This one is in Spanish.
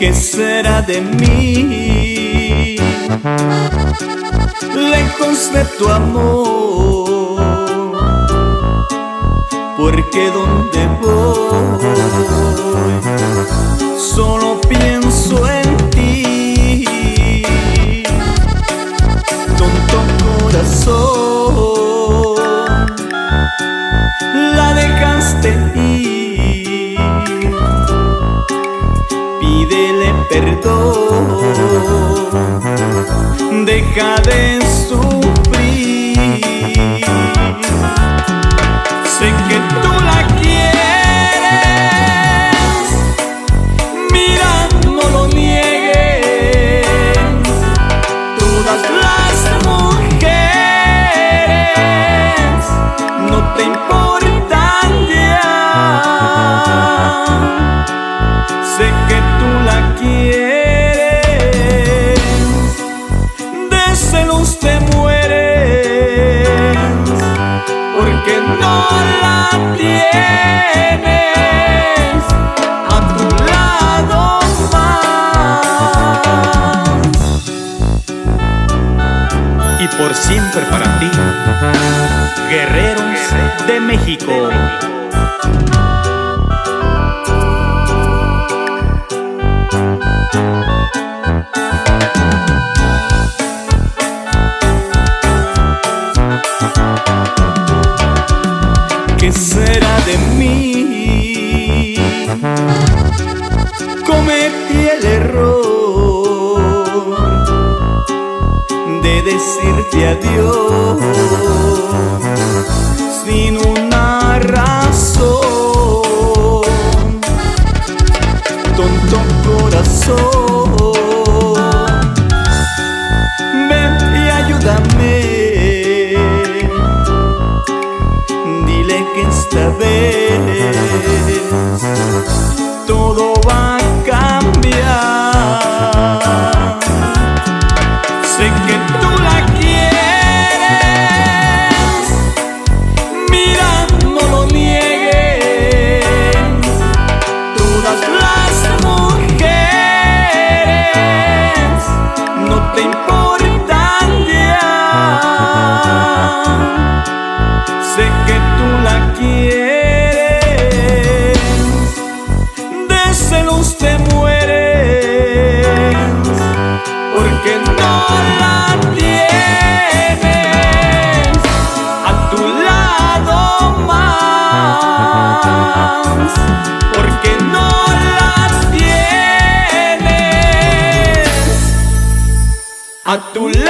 ¿Qué será de mí? Lejos de tu amor, porque donde voy solo pienso en ti. Tonto corazón, la dejaste ir. Pídele perdón, deja de sufrir. Sé que tú la quieres, mira, no lo niegues. Todas las mujeres no te importan ya. Sé que tú la quieres, de celos te mueres, porque no la tienes a tu lado más. Y por siempre para ti, Guerreros de México. ¿Qué será de mí? Cometí el error de decirte adiós sin una razón. Tonto corazón, ven y ayúdame. Dile que esta vez todo va a cambiar. Sé que tú la quieres, mira, no lo niegues. Todas las mujeres no te importan ya. Sé que tú la quieres, de celos te mueres, porque no la tienes a tu lado más, porque no la tienes a tu lado.